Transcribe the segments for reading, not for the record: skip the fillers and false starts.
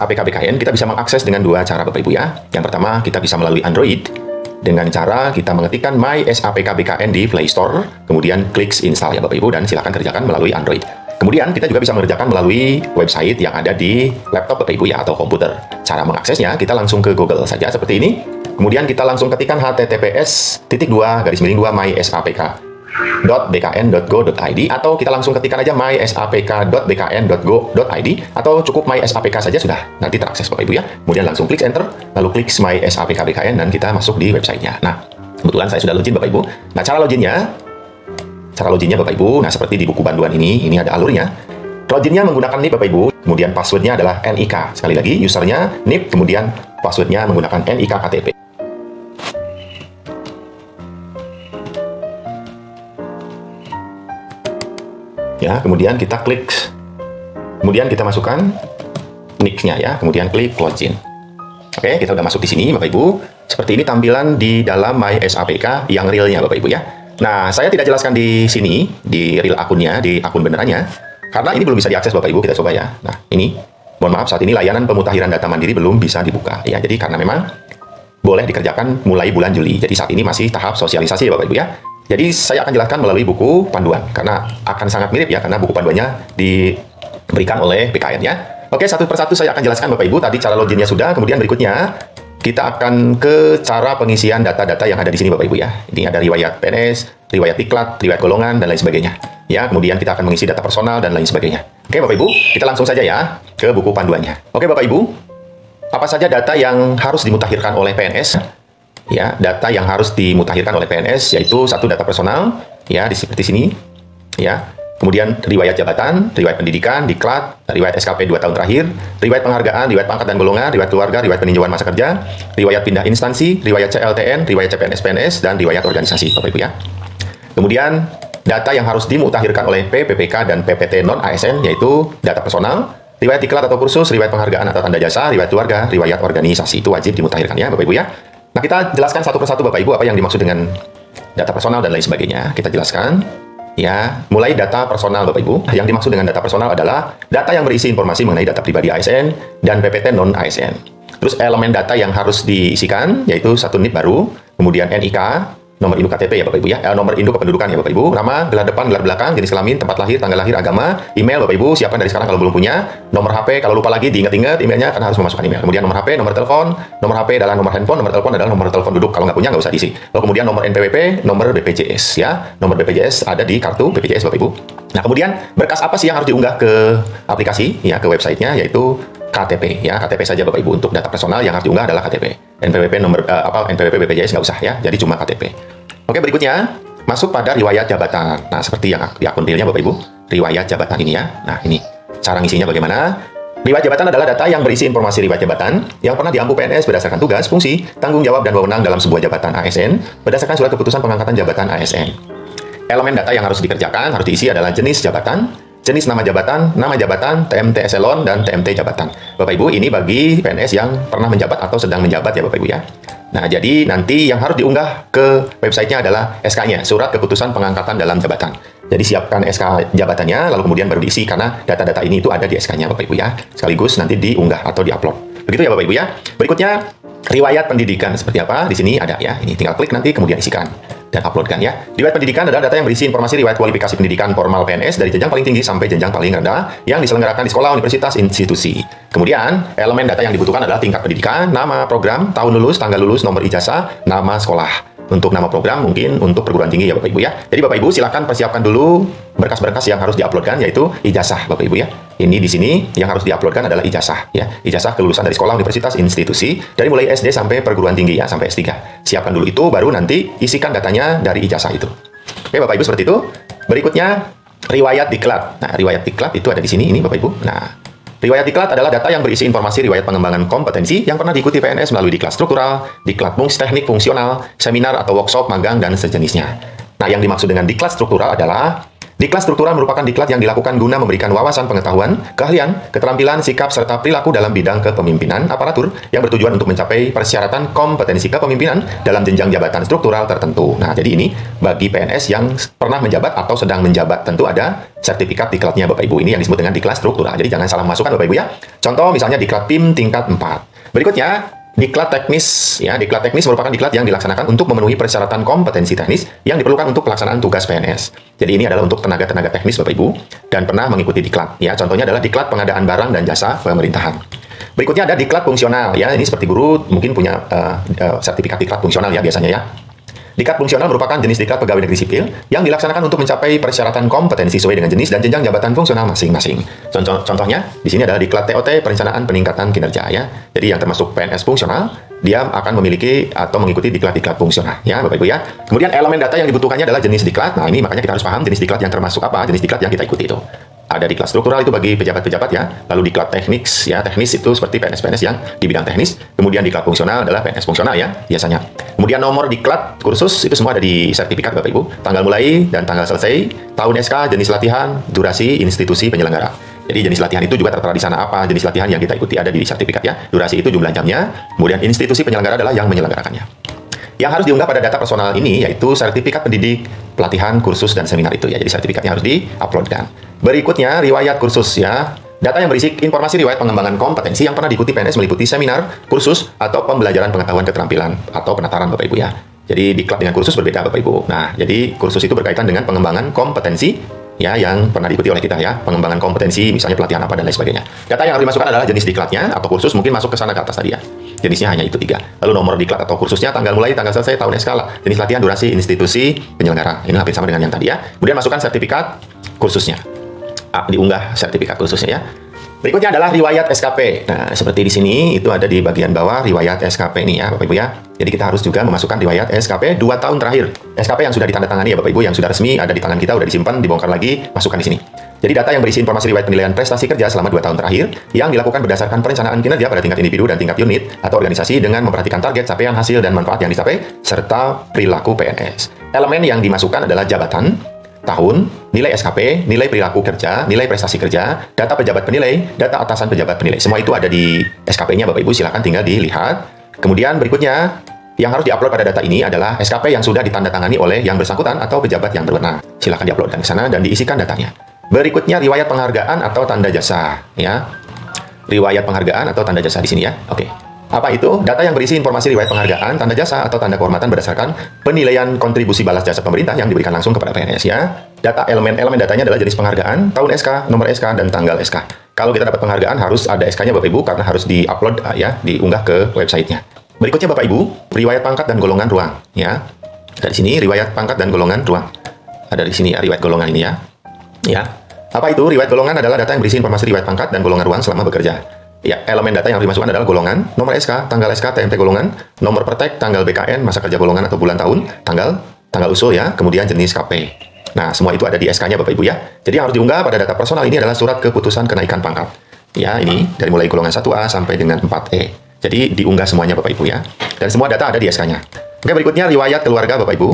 APK BKN, kita bisa mengakses dengan dua cara Bapak Ibu ya. Yang pertama, kita bisa melalui Android dengan cara kita mengetikkan My SAPK BKN di Play Store, kemudian klik install ya Bapak Ibu, dan silakan kerjakan melalui Android. Kemudian kita juga bisa mengerjakan melalui website yang ada di laptop Bapak Ibu ya, atau komputer. Cara mengaksesnya, kita langsung ke Google saja seperti ini. Kemudian kita langsung ketikkan https://mysapk.bkn.go.id, atau kita langsung ketikkan aja mysapk.bkn.go.id, atau cukup mysapk saja sudah, nanti terakses Bapak Ibu ya. Kemudian langsung klik enter, lalu klik mysapk BKN, dan kita masuk di websitenya. Nah, kebetulan saya sudah login Bapak Ibu. Nah, cara loginnya Bapak Ibu, nah seperti di buku panduan ini ada alurnya. Loginnya menggunakan NIP Bapak Ibu, kemudian passwordnya adalah NIK. Sekali lagi, usernya NIP, kemudian passwordnya menggunakan NIK KTP. Ya, kemudian kita klik, kemudian kita masukkan nick-nya ya, kemudian klik login. Oke, kita udah masuk di sini Bapak Ibu. Seperti ini tampilan di dalam My SAPK yang realnya Bapak Ibu ya. Nah, saya tidak jelaskan di sini, di real akunnya, di akun benerannya, karena ini belum bisa diakses Bapak Ibu. Kita coba ya. Nah, ini, mohon maaf, saat ini layanan pemutahiran data mandiri belum bisa dibuka ya. Jadi karena memang boleh dikerjakan mulai bulan Juli. Jadi saat ini masih tahap sosialisasi ya Bapak Ibu ya. Jadi saya akan jelaskan melalui buku panduan, karena akan sangat mirip ya, karena buku panduannya diberikan oleh BKN ya. Oke, satu persatu saya akan jelaskan Bapak Ibu. Tadi cara loginnya sudah, kemudian berikutnya kita akan ke cara pengisian data-data yang ada di sini Bapak Ibu ya. Ini ada riwayat PNS, riwayat diklat, riwayat golongan, dan lain sebagainya. Ya, kemudian kita akan mengisi data personal dan lain sebagainya. Oke Bapak Ibu, kita langsung saja ya ke buku panduannya. Oke Bapak Ibu, apa saja data yang harus dimutakhirkan oleh PNS? Ya, data yang harus dimutakhirkan oleh PNS yaitu satu, data personal ya, seperti sini ya. Kemudian riwayat jabatan, riwayat pendidikan, diklat, riwayat SKP 2 tahun terakhir, riwayat penghargaan, riwayat pangkat dan golongan, riwayat keluarga, riwayat peninjauan masa kerja, riwayat pindah instansi, riwayat CLTN, riwayat CPNS/PNS, dan riwayat organisasi Bapak Ibu ya. Kemudian data yang harus dimutakhirkan oleh PPPK dan PPT non-ASN yaitu data personal, riwayat diklat atau kursus, riwayat penghargaan atau tanda jasa, riwayat keluarga, riwayat organisasi. Itu wajib dimutakhirkan ya Bapak Ibu ya. Nah, kita jelaskan satu persatu Bapak Ibu apa yang dimaksud dengan data personal dan lain sebagainya. Kita jelaskan ya, mulai data personal Bapak Ibu. Yang dimaksud dengan data personal adalah data yang berisi informasi mengenai data pribadi ASN dan PPT non-ASN. Terus elemen data yang harus diisikan yaitu satu NIP baru, kemudian NIK, nomor induk KTP ya Bapak Ibu ya, nomor induk kependudukan ya Bapak Ibu, nama, gelar depan, gelar belakang, jenis kelamin, tempat lahir, tanggal lahir, agama, email Bapak Ibu, siapkan dari sekarang kalau belum punya, nomor HP, kalau lupa lagi diingat-ingat emailnya karena harus memasukkan email. Kemudian nomor HP, nomor telepon, nomor HP adalah nomor handphone, nomor telepon adalah nomor telepon duduk, kalau nggak punya nggak usah diisi. Lalu kemudian nomor NPWP, nomor BPJS ya, nomor BPJS ada di kartu BPJS Bapak Ibu. Nah, kemudian berkas apa sih yang harus diunggah ke aplikasi ya, ke websitenya, yaitu KTP ya, KTP saja Bapak Ibu. Untuk data personal yang harus diunggah adalah KTP. NPWP nomor NPWP BPJS nggak usah ya, jadi cuma KTP. Oke, berikutnya masuk pada riwayat jabatan. Nah, seperti yang di akun realnya Bapak Ibu, riwayat jabatan ini ya. Nah, ini cara ngisinya bagaimana? Riwayat jabatan adalah data yang berisi informasi riwayat jabatan yang pernah diampu PNS berdasarkan tugas, fungsi, tanggung jawab, dan wewenang dalam sebuah jabatan ASN berdasarkan surat keputusan pengangkatan jabatan ASN. Elemen data yang harus dikerjakan, harus diisi adalah jenis jabatan, jenis nama jabatan, TMT eselon, dan TMT jabatan. Bapak Ibu, ini bagi PNS yang pernah menjabat atau sedang menjabat ya Bapak Ibu ya. Nah, jadi nanti yang harus diunggah ke websitenya adalah SK-nya, surat keputusan pengangkatan dalam jabatan. Jadi siapkan SK jabatannya, lalu kemudian baru diisi, karena data-data ini itu ada di SK-nya Bapak Ibu ya. Sekaligus nanti diunggah atau diupload. Begitu ya Bapak Ibu ya. Berikutnya, riwayat pendidikan seperti apa? Di sini ada ya. Ini tinggal klik nanti kemudian isikan dan uploadkan ya. Riwayat pendidikan adalah data yang berisi informasi riwayat kualifikasi pendidikan formal PNS dari jenjang paling tinggi sampai jenjang paling rendah yang diselenggarakan di sekolah, universitas, institusi. Kemudian, elemen data yang dibutuhkan adalah tingkat pendidikan, nama program, tahun lulus, tanggal lulus, nomor ijazah, nama sekolah. Untuk nama program mungkin untuk perguruan tinggi ya Bapak Ibu ya. Jadi Bapak Ibu silakan persiapkan dulu berkas-berkas yang harus diuploadkan, yaitu ijazah Bapak Ibu ya. Ini di sini yang harus diuploadkan adalah ijazah ya. Ijazah kelulusan dari sekolah, universitas, institusi dari mulai SD sampai perguruan tinggi ya, sampai S3. Siapkan dulu itu, baru nanti isikan datanya dari ijazah itu. Oke Bapak Ibu, seperti itu. Berikutnya riwayat diklat. Nah, riwayat diklat itu ada di sini ini Bapak Ibu. Nah, riwayat diklat adalah data yang berisi informasi riwayat pengembangan kompetensi yang pernah diikuti PNS melalui diklat struktural, diklat teknik fungsional, seminar atau workshop, magang, dan sejenisnya. Nah, yang dimaksud dengan diklat struktural adalah Diklat struktural merupakan diklat yang dilakukan guna memberikan wawasan pengetahuan, keahlian, keterampilan, sikap, serta perilaku dalam bidang kepemimpinan aparatur yang bertujuan untuk mencapai persyaratan kompetensi kepemimpinan dalam jenjang jabatan struktural tertentu. Nah, jadi ini bagi PNS yang pernah menjabat atau sedang menjabat, tentu ada sertifikat diklatnya Bapak Ibu. Ini yang disebut dengan diklat struktural. Jadi jangan salah masukkan Bapak Ibu ya. Contoh misalnya diklat PIM tingkat 4. Berikutnya, diklat teknis, ya, diklat teknis merupakan diklat yang dilaksanakan untuk memenuhi persyaratan kompetensi teknis yang diperlukan untuk pelaksanaan tugas PNS. Jadi ini adalah untuk tenaga-tenaga teknis Bapak Ibu dan pernah mengikuti diklat. Ya, contohnya adalah diklat pengadaan barang dan jasa pemerintahan. Berikutnya ada diklat fungsional, ya, ini seperti guru mungkin punya sertifikat diklat fungsional ya biasanya ya. Diklat fungsional merupakan jenis diklat pegawai negeri sipil yang dilaksanakan untuk mencapai persyaratan kompetensi sesuai dengan jenis dan jenjang jabatan fungsional masing-masing. Contohnya di sini adalah diklat TOT perencanaan peningkatan kinerja ya. Jadi yang termasuk PNS fungsional, dia akan memiliki atau mengikuti diklat-diklat fungsional ya Bapak Ibu ya. Kemudian elemen data yang dibutuhkannya adalah jenis diklat. Nah, ini makanya kita harus paham jenis diklat yang termasuk apa, jenis diklat yang kita ikuti itu. Ada diklat struktural itu bagi pejabat-pejabat ya, lalu diklat teknis ya, teknis itu seperti PNS-PNS yang di bidang teknis, kemudian diklat fungsional adalah PNS fungsional ya biasanya. Kemudian nomor diklat kursus itu semua ada di sertifikat Bapak Ibu, tanggal mulai dan tanggal selesai, tahun SK, jenis latihan, durasi, institusi penyelenggara. Jadi jenis latihan itu juga tertera di sana apa jenis latihan yang kita ikuti ada di sertifikat ya, durasi itu jumlah jamnya, kemudian institusi penyelenggara adalah yang menyelenggarakannya. Yang harus diunggah pada data personal ini yaitu sertifikat pendidik, pelatihan, kursus, dan seminar itu ya. Jadi sertifikatnya harus di-uploadkan. Berikutnya, riwayat kursus ya. Data yang berisi informasi riwayat pengembangan kompetensi yang pernah diikuti PNS meliputi seminar, kursus, atau pembelajaran pengetahuan keterampilan atau penataran Bapak Ibu ya. Jadi diklat dengan kursus berbeda Bapak Ibu. Nah, jadi kursus itu berkaitan dengan pengembangan kompetensi ya yang pernah diikuti oleh kita ya. Pengembangan kompetensi, misalnya pelatihan apa dan lain sebagainya. Data yang harus dimasukkan adalah jenis diklatnya atau kursus, mungkin masuk ke sana ke atas tadi ya. Jenisnya hanya itu 3. Lalu nomor diklat atau kursusnya, tanggal mulai, tanggal selesai, tahun SK, jenis latihan, durasi, institusi penyelenggara. Ini hampir sama dengan yang tadi ya. Kemudian masukkan sertifikat kursusnya. Diunggah sertifikat khususnya ya. Berikutnya adalah riwayat SKP. Nah, seperti di sini itu ada di bagian bawah riwayat SKP ini ya Bapak Ibu ya. Jadi kita harus juga memasukkan riwayat SKP 2 tahun terakhir. SKP yang sudah ditandatangani ya Bapak Ibu, yang sudah resmi ada di tangan kita, udah disimpan, dibongkar lagi, masukkan di sini. Jadi data yang berisi informasi riwayat penilaian prestasi kerja selama 2 tahun terakhir yang dilakukan berdasarkan perencanaan kinerja pada tingkat individu dan tingkat unit atau organisasi dengan memperhatikan target, capaian, hasil, dan manfaat yang dicapai serta perilaku PNS. Elemen yang dimasukkan adalah jabatan, tahun, nilai SKP, nilai perilaku kerja, nilai prestasi kerja, data pejabat penilai, data atasan pejabat penilai. Semua itu ada di SKP-nya Bapak Ibu, silakan tinggal dilihat. Kemudian berikutnya, yang harus diupload pada data ini adalah SKP yang sudah ditandatangani oleh yang bersangkutan atau pejabat yang berwenang. Silakan diuploadkan ke sana dan diisikan datanya. Berikutnya riwayat penghargaan atau tanda jasa ya. Riwayat penghargaan atau tanda jasa di sini ya. Oke. Apa itu? Data yang berisi informasi riwayat penghargaan, tanda jasa, atau tanda kehormatan berdasarkan penilaian kontribusi balas jasa pemerintah yang diberikan langsung kepada PNS ya. Data elemen datanya adalah jenis penghargaan, tahun SK, nomor SK, dan tanggal SK. Kalau kita dapat penghargaan harus ada SK-nya Bapak Ibu karena harus di-upload ya, diunggah ke websitenya. Berikutnya Bapak Ibu, riwayat pangkat dan golongan ruang ya. Dari sini riwayat pangkat dan golongan ruang. Ada di sini ya, riwayat golongan ini ya. Ya. Apa itu? Riwayat golongan adalah data yang berisi informasi riwayat pangkat dan golongan ruang selama bekerja. Ya, elemen data yang harus dimasukkan adalah golongan, nomor SK, tanggal SK, TMT golongan, nomor pertek, tanggal BKN, masa kerja golongan atau bulan tahun, tanggal usul ya, kemudian jenis KP. Nah, semua itu ada di SK-nya Bapak Ibu ya. Jadi yang harus diunggah pada data personal ini adalah surat keputusan kenaikan pangkat. Ya, ini dari mulai golongan 1A sampai dengan 4E. Jadi diunggah semuanya Bapak Ibu ya. Dan semua data ada di SK-nya. Oke, berikutnya riwayat keluarga Bapak Ibu.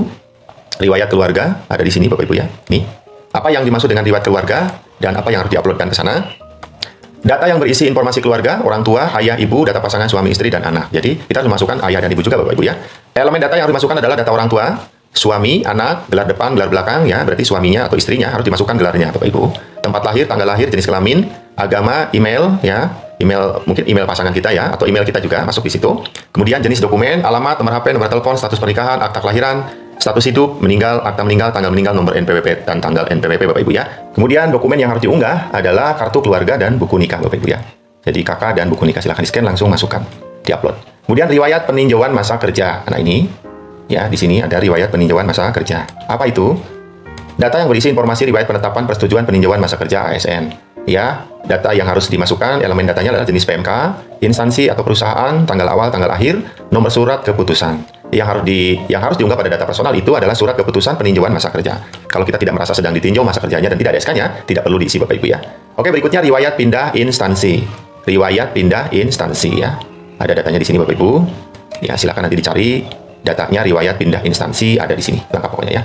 Riwayat keluarga ada di sini Bapak Ibu ya. Nih. Apa yang dimaksud dengan riwayat keluarga dan apa yang harus diuploadkan ke sana? Data yang berisi informasi keluarga, orang tua, ayah, ibu, data pasangan, suami, istri, dan anak. Jadi, kita harus masukkan ayah dan ibu juga, Bapak Ibu ya. Elemen data yang harus dimasukkan adalah data orang tua, suami, anak, gelar depan, gelar belakang, ya. Berarti suaminya atau istrinya harus dimasukkan gelarnya, Bapak Ibu. Tempat lahir, tanggal lahir, jenis kelamin, agama, email, ya. Email, mungkin email pasangan kita ya, atau email kita juga masuk di situ. Kemudian jenis dokumen, alamat, nomor HP, nomor telepon, status pernikahan, akta kelahiran, status hidup, meninggal, akta meninggal, tanggal meninggal, nomor NPWP, dan tanggal NPWP Bapak Ibu ya. Kemudian dokumen yang harus diunggah adalah kartu keluarga dan buku nikah Bapak Ibu ya. Jadi kakak dan buku nikah silahkan di-scan langsung masukkan, di-upload. Kemudian riwayat peninjauan masa kerja. Nah ini, ya di sini ada riwayat peninjauan masa kerja. Apa itu? Data yang berisi informasi riwayat penetapan persetujuan peninjauan masa kerja ASN. Ya, data yang harus dimasukkan, elemen datanya adalah jenis PMK, instansi atau perusahaan, tanggal awal, tanggal akhir, nomor surat keputusan. Yang harus diunggah pada data personal itu adalah surat keputusan peninjauan masa kerja. Kalau kita tidak merasa sedang ditinjau masa kerjanya dan tidak ada SK-nya, tidak perlu diisi Bapak Ibu ya. Oke, berikutnya riwayat pindah instansi. Riwayat pindah instansi ya. Ada datanya di sini Bapak Ibu. Ya, silakan nanti dicari datanya riwayat pindah instansi ada di sini. Lengkap pokoknya ya.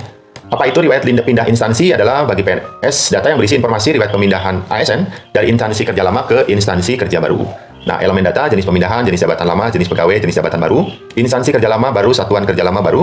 Apa itu riwayat pindah instansi? Adalah bagi PNS data yang berisi informasi riwayat pemindahan ASN dari instansi kerja lama ke instansi kerja baru. Nah, elemen data, jenis pemindahan, jenis jabatan lama, jenis pegawai, jenis jabatan baru, instansi kerja lama baru, satuan kerja lama baru,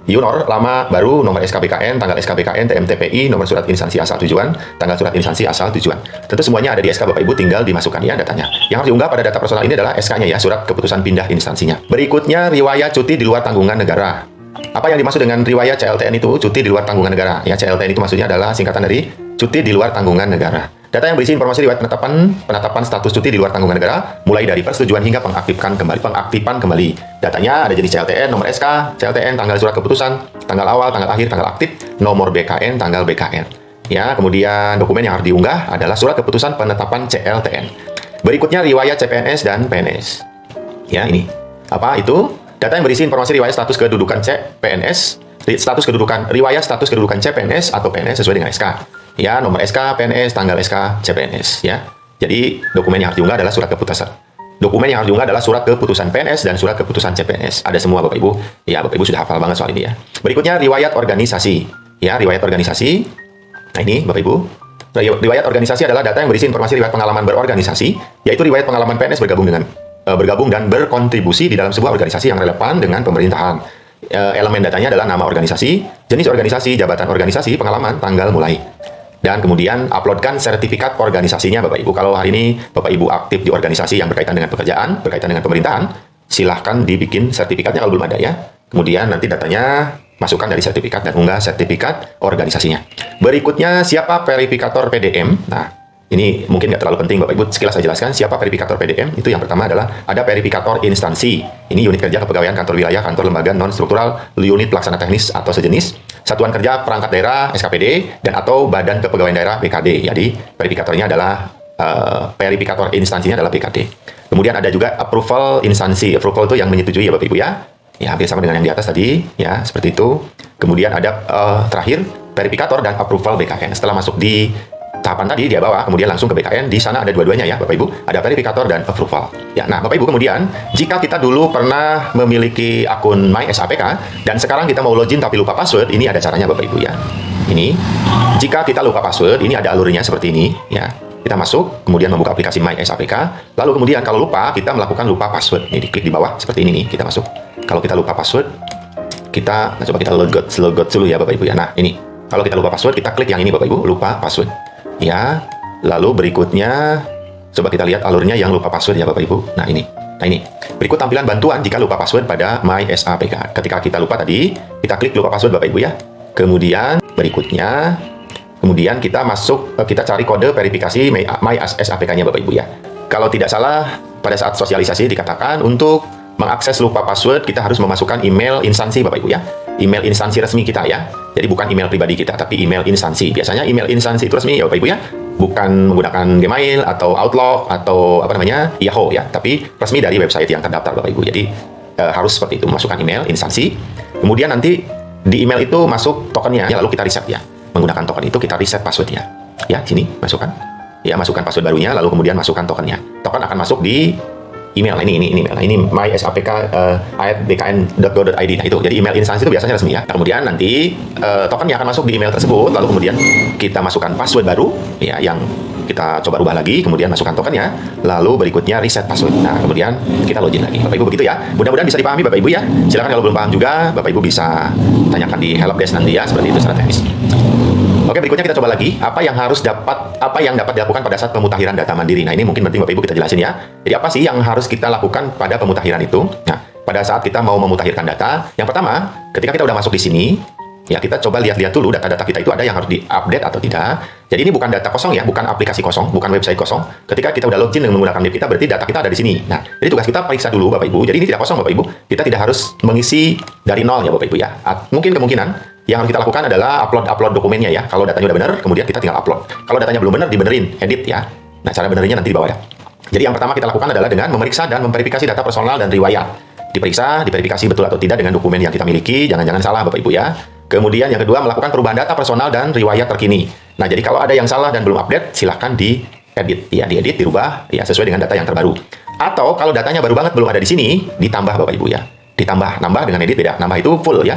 UNOR lama baru, nomor SKBKN, tanggal SKBKN, TMTPI, nomor surat instansi asal tujuan, tanggal surat instansi asal tujuan. Tentu semuanya ada di SK Bapak Ibu, tinggal dimasukkan ya datanya. Yang harus diunggah pada data personal ini adalah SK-nya ya, surat keputusan pindah instansinya. Berikutnya riwayat cuti di luar tanggungan negara. Apa yang dimaksud dengan riwayat CLTN itu? Cuti di luar tanggungan negara. Ya, CLTN itu maksudnya adalah singkatan dari cuti di luar tanggungan negara. Data yang berisi informasi riwayat penetapan status cuti di luar tanggungan negara, mulai dari persetujuan hingga pengaktifan kembali. Datanya ada jenis CLTN, nomor SK, CLTN, tanggal surat keputusan, tanggal awal, tanggal akhir, tanggal aktif, nomor BKN, tanggal BKN. Ya, kemudian dokumen yang harus diunggah adalah surat keputusan penetapan CLTN. Berikutnya riwayat CPNS dan PNS. Ya, ini. Apa itu? Data yang berisi informasi riwayat status kedudukan CPNS, riwayat status kedudukan CPNS atau PNS sesuai dengan SK. Ya, nomor SK, PNS, tanggal SK, CPNS. Ya, jadi dokumen yang harus diunggah adalah surat keputusan. Dokumen yang harus diunggah adalah surat keputusan PNS dan surat keputusan CPNS. Ada semua Bapak Ibu. Ya, Bapak Ibu sudah hafal banget soal ini ya. Berikutnya riwayat organisasi. Ya, riwayat organisasi. Nah, ini Bapak Ibu. Riwayat organisasi adalah data yang berisi informasi riwayat pengalaman berorganisasi, yaitu riwayat pengalaman PNS bergabung dan berkontribusi di dalam sebuah organisasi yang relevan dengan pemerintahan. Elemen datanya adalah nama organisasi, jenis organisasi, jabatan organisasi, pengalaman, tanggal mulai. Dan kemudian uploadkan sertifikat organisasinya Bapak Ibu. Kalau hari ini Bapak Ibu aktif di organisasi yang berkaitan dengan pekerjaan, berkaitan dengan pemerintahan, silahkan dibikin sertifikatnya kalau belum ada ya. Kemudian nanti datanya masukkan dari sertifikat dan unggah sertifikat organisasinya. Berikutnya siapa verifikator PDM? Nah, ini mungkin nggak terlalu penting Bapak Ibu, sekilas saya jelaskan siapa verifikator PDM. Itu yang pertama adalah ada verifikator instansi. Ini unit kerja kepegawaian, kantor wilayah, kantor lembaga non-struktural, unit pelaksana teknis atau sejenis, satuan kerja perangkat daerah SKPD, dan atau badan kepegawaian daerah BKD. Jadi verifikatornya adalah verifikator instansinya adalah BKD. Kemudian ada juga approval instansi. Approval itu yang menyetujui ya Bapak Ibu ya. Ya, hampir sama dengan yang di atas tadi ya, seperti itu. Kemudian ada terakhir verifikator dan approval BKN. Setelah masuk di tahapan tadi dia bawa, kemudian langsung ke BKN. Di sana ada dua-duanya ya Bapak Ibu, ada verifikator dan approval. Ya, nah Bapak Ibu, kemudian jika kita dulu pernah memiliki akun MySAPK dan sekarang kita mau login tapi lupa password, ini ada caranya Bapak Ibu ya. Ini jika kita lupa password, ini ada alurnya seperti ini ya. Kita masuk, kemudian membuka aplikasi MySAPK, lalu kemudian kalau lupa, kita melakukan lupa password. Ini diklik di bawah seperti ini nih, kita masuk. Kalau kita lupa password, kita coba kita logout dulu ya Bapak Ibu ya. Nah, ini kalau kita lupa password, kita klik yang ini Bapak Ibu, lupa password. Ya, lalu berikutnya coba kita lihat alurnya yang lupa password ya Bapak Ibu. Nah ini berikut tampilan bantuan jika lupa password pada MySAPK. Ketika kita lupa tadi, kita klik lupa password Bapak Ibu ya. Kemudian berikutnya, kita masuk, kita cari kode verifikasi MySAPK-nya Bapak Ibu ya. Kalau tidak salah, pada saat sosialisasi dikatakan untuk mengakses lupa password kita harus memasukkan email instansi Bapak Ibu ya. Email instansi resmi kita ya. Jadi bukan email pribadi kita, tapi email instansi. Biasanya email instansi itu resmi ya Bapak Ibu ya. Bukan menggunakan Gmail atau Outlook atau Yahoo ya, tapi resmi dari website yang terdaftar Bapak Ibu. Jadi harus seperti itu, masukkan email instansi. Kemudian nanti di email itu masuk tokennya, ya, lalu kita reset ya. Menggunakan token itu kita reset passwordnya. Ya, sini masukkan. Ya, masukkan password barunya, lalu kemudian masukkan tokennya. Token akan masuk di email ini mysapk@bkn.go.id. Nah itu, jadi email instansi itu biasanya resmi ya. Nah, kemudian nanti tokennya akan masuk di email tersebut, lalu kemudian kita masukkan password baru ya, yang kita coba rubah lagi, kemudian masukkan tokennya, lalu berikutnya reset password. Nah, kemudian kita login lagi. Bapak Ibu begitu ya. Mudah-mudahan bisa dipahami Bapak Ibu ya. Silakan kalau belum paham juga, Bapak Ibu bisa tanyakan di helpdesk nanti ya, seperti itu secara teknis. Oke, berikutnya kita coba lagi apa yang dapat dilakukan pada saat pemutakhiran data mandiri. Nah, ini mungkin penting Bapak Ibu kita jelasin ya. Jadi apa sih yang harus kita lakukan pada pemutakhiran itu? Nah, pada saat kita mau memutakhirkan data, yang pertama, ketika kita udah masuk di sini, ya kita coba lihat-lihat dulu data-data kita itu ada yang harus diupdate atau tidak. Jadi ini bukan data kosong ya, bukan aplikasi kosong, bukan website kosong. Ketika kita udah login dengan menggunakan NIP kita, berarti data kita ada di sini. Nah, jadi tugas kita periksa dulu Bapak Ibu. Jadi ini tidak kosong Bapak Ibu. Kita tidak harus mengisi dari nol ya Bapak Ibu ya. Kemungkinan yang harus kita lakukan adalah upload dokumennya ya. Kalau datanya udah benar, kemudian kita tinggal upload. Kalau datanya belum benar, dibenerin, edit ya. Nah, cara benerinnya nanti di bawah ya. Jadi yang pertama kita lakukan adalah dengan memeriksa dan memverifikasi data personal dan riwayat. Diperiksa, diverifikasi betul atau tidak dengan dokumen yang kita miliki. Jangan-jangan salah Bapak Ibu ya. Kemudian yang kedua, melakukan perubahan data personal dan riwayat terkini. Nah, jadi kalau ada yang salah dan belum update, silahkan diedit. Ya, diedit, dirubah ya sesuai dengan data yang terbaru. Atau kalau datanya baru banget belum ada di sini, ditambah Bapak Ibu ya. Nambah dengan edit beda. Nambah itu full ya.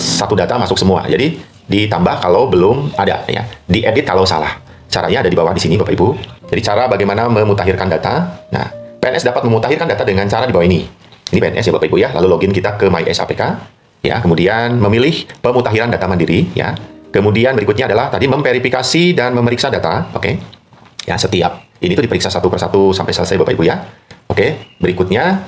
Satu data masuk semua. Jadi ditambah kalau belum ada ya, diedit kalau salah. Caranya ada di bawah di sini Bapak Ibu. Jadi cara bagaimana memutakhirkan data. Nah, PNS dapat memutakhirkan data dengan cara di bawah ini. Ini PNS ya Bapak Ibu ya. Lalu login kita ke MySAPK ya, kemudian memilih pemutakhiran data mandiri ya. Kemudian berikutnya adalah tadi memverifikasi dan memeriksa data. Oke. Ya, setiap ini tuh diperiksa satu persatu sampai selesai Bapak Ibu ya. Oke, berikutnya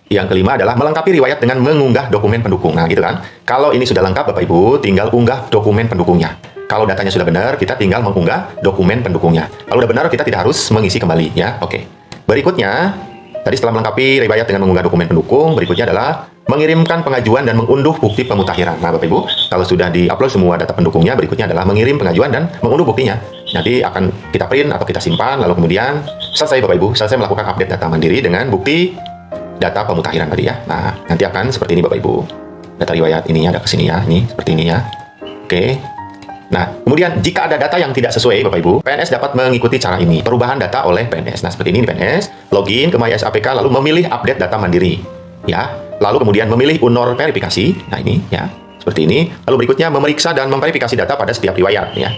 yang kelima adalah melengkapi riwayat dengan mengunggah dokumen pendukung. Nah, gitu kan. Kalau ini sudah lengkap Bapak Ibu, tinggal unggah dokumen pendukungnya. Kalau datanya sudah benar, kita tinggal mengunggah dokumen pendukungnya. Kalau udah benar, kita tidak harus mengisi kembali ya. Oke. Berikutnya, tadi setelah melengkapi riwayat dengan mengunggah dokumen pendukung, berikutnya adalah mengirimkan pengajuan dan mengunduh bukti pemutakhiran. Nah, Bapak Ibu, kalau sudah di-upload semua data pendukungnya, berikutnya adalah mengirim pengajuan dan mengunduh buktinya. Nanti akan kita print atau kita simpan, lalu kemudian selesai Bapak Ibu, selesai melakukan update data mandiri dengan bukti data pemutakhiran tadi ya. Nah, nanti akan seperti ini Bapak Ibu. Data riwayat ininya ada ke sini ya, ini seperti ini ya. Oke. Nah, kemudian jika ada data yang tidak sesuai Bapak Ibu, PNS dapat mengikuti cara ini, perubahan data oleh PNS. Nah, seperti ini PNS, login ke MySAPK lalu memilih update data mandiri. Ya, lalu kemudian memilih UNOR verifikasi. Nah, ini ya, seperti ini. Lalu berikutnya memeriksa dan memverifikasi data pada setiap riwayat ya.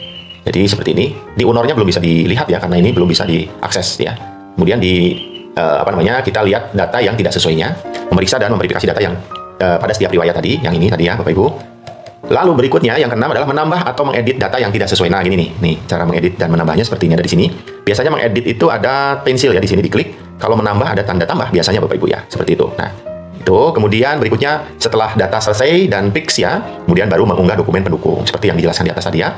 Jadi seperti ini. Di UNOR-nya belum bisa dilihat ya, karena ini belum bisa diakses ya. Kemudian kita lihat data yang tidak sesuainya, memeriksa dan memverifikasi data yang pada setiap riwayat tadi, yang ini tadi ya Bapak Ibu. Lalu berikutnya yang keenam adalah menambah atau mengedit data yang tidak sesuai. Nah, gini nih, cara mengedit dan menambahnya seperti ini ada di sini. Biasanya mengedit itu ada pensil ya, di sini diklik. Kalau menambah ada tanda tambah biasanya Bapak Ibu ya, seperti itu. Nah, itu kemudian berikutnya setelah data selesai dan fix ya, kemudian baru mengunggah dokumen pendukung seperti yang dijelaskan di atas tadi ya.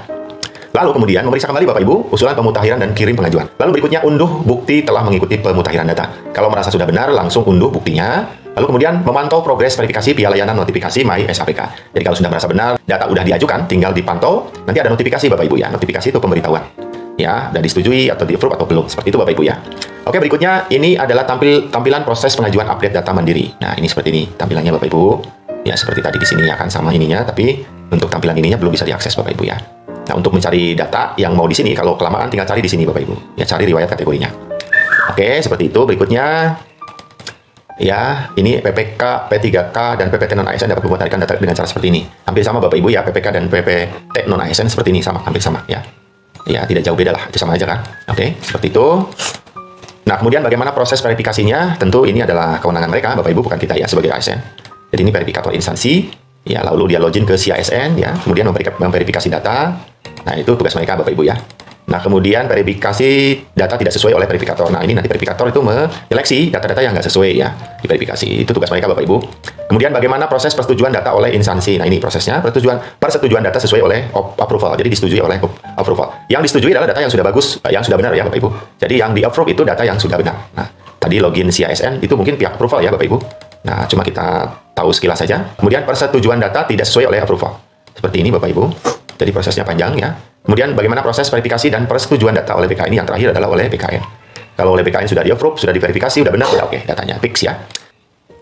Lalu kemudian memeriksa kembali Bapak Ibu usulan pemutakhiran dan kirim pengajuan. Lalu berikutnya unduh bukti telah mengikuti pemutakhiran data. Kalau merasa sudah benar langsung unduh buktinya. Lalu kemudian memantau progres verifikasi via layanan notifikasi MySAPK. Jadi kalau sudah merasa benar data udah diajukan, tinggal dipantau. Nanti ada notifikasi Bapak Ibu ya. Notifikasi itu pemberitahuan. Ya, udah disetujui atau di-approve atau belum. Seperti itu Bapak Ibu ya. Oke, berikutnya ini adalah tampilan proses pengajuan update data mandiri. Nah, ini seperti ini tampilannya Bapak Ibu. Ya, seperti tadi di sini ya kan sama ininya, tapi untuk tampilan ininya belum bisa diakses Bapak Ibu ya. Nah, untuk mencari data yang mau di sini, kalau kelamaan tinggal cari di sini Bapak Ibu. Ya, cari riwayat kategorinya. Oke, seperti itu. Berikutnya, ya, ini PPK, P3K, dan PPT non-ASN dapat memutarikan data dengan cara seperti ini. Hampir sama Bapak Ibu ya, PPK dan PPT non-ASN seperti ini, sama, hampir sama ya. Ya, tidak jauh beda lah, itu sama aja kan. Oke, seperti itu. Nah, kemudian bagaimana proses verifikasinya? Tentu ini adalah kewenangan mereka, Bapak Ibu, bukan kita ya, sebagai ASN. Jadi ini verifikator instansi. Ya, lalu dia login ke CISN ya, kemudian memverifikasi data. Nah, itu tugas mereka Bapak Ibu ya. Nah, kemudian verifikasi data tidak sesuai oleh verifikator. Nah, ini nanti verifikator itu menyeleksi data-data yang nggak sesuai ya, diverifikasi. Itu tugas mereka Bapak Ibu. Kemudian bagaimana proses persetujuan data oleh instansi. Nah, ini prosesnya persetujuan data sesuai oleh approval. Jadi disetujui oleh approval. Yang disetujui adalah data yang sudah bagus, yang sudah benar ya Bapak Ibu. Jadi yang di-approve itu data yang sudah benar. Nah, tadi login CISN itu mungkin pihak approval ya Bapak Ibu. Nah, cuma kita tahu sekilas saja. Kemudian persetujuan data tidak sesuai oleh approval. Seperti ini Bapak Ibu. Jadi prosesnya panjang ya. Kemudian bagaimana proses verifikasi dan persetujuan data oleh BKN, yang terakhir adalah oleh BKN. Kalau oleh BKN sudah di-approve, sudah diverifikasi, sudah benar, sudah oke, datanya fix ya.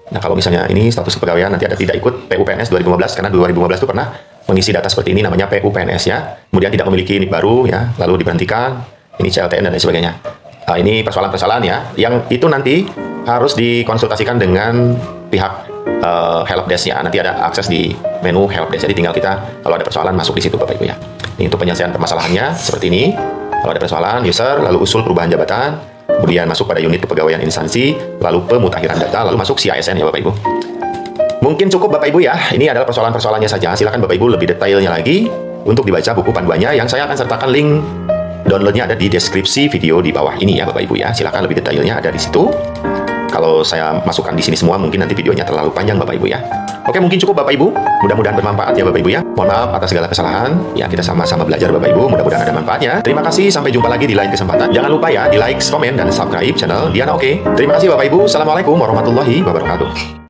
Nah, kalau misalnya ini status kepegawaian nanti ada tidak ikut PUPNS 2015, karena 2015 itu pernah mengisi data seperti ini namanya PUPNS ya. Kemudian tidak memiliki NIK baru ya, lalu diberhentikan, ini CLTN dan lain sebagainya. Nah, ini persoalan-persoalan ya, yang itu nanti harus dikonsultasikan dengan pihak helpdesk ya. Nanti ada akses di menu helpdesk. Jadi tinggal kita kalau ada persoalan masuk di situ Bapak Ibu ya. Ini untuk penyelesaian permasalahannya seperti ini. Kalau ada persoalan user, lalu usul perubahan jabatan, kemudian masuk pada unit kepegawaian instansi, lalu pemutakhiran data, lalu masuk CISN ya Bapak Ibu. Mungkin cukup Bapak Ibu ya. Ini adalah persoalan-persoalannya saja. Silakan Bapak Ibu lebih detailnya lagi untuk dibaca buku panduannya yang saya akan sertakan link downloadnya ada di deskripsi video di bawah ini ya Bapak Ibu ya. Silakan lebih detailnya ada di situ. Kalau saya masukkan di sini semua, mungkin nanti videonya terlalu panjang Bapak Ibu ya. Oke, mungkin cukup Bapak Ibu. Mudah-mudahan bermanfaat ya Bapak Ibu ya. Mohon maaf atas segala kesalahan. Ya, kita sama-sama belajar Bapak Ibu. Mudah-mudahan ada manfaatnya. Terima kasih. Sampai jumpa lagi di lain kesempatan. Jangan lupa ya, di like, komen, dan subscribe channel Diana Oke. Terima kasih Bapak Ibu. Assalamualaikum warahmatullahi wabarakatuh.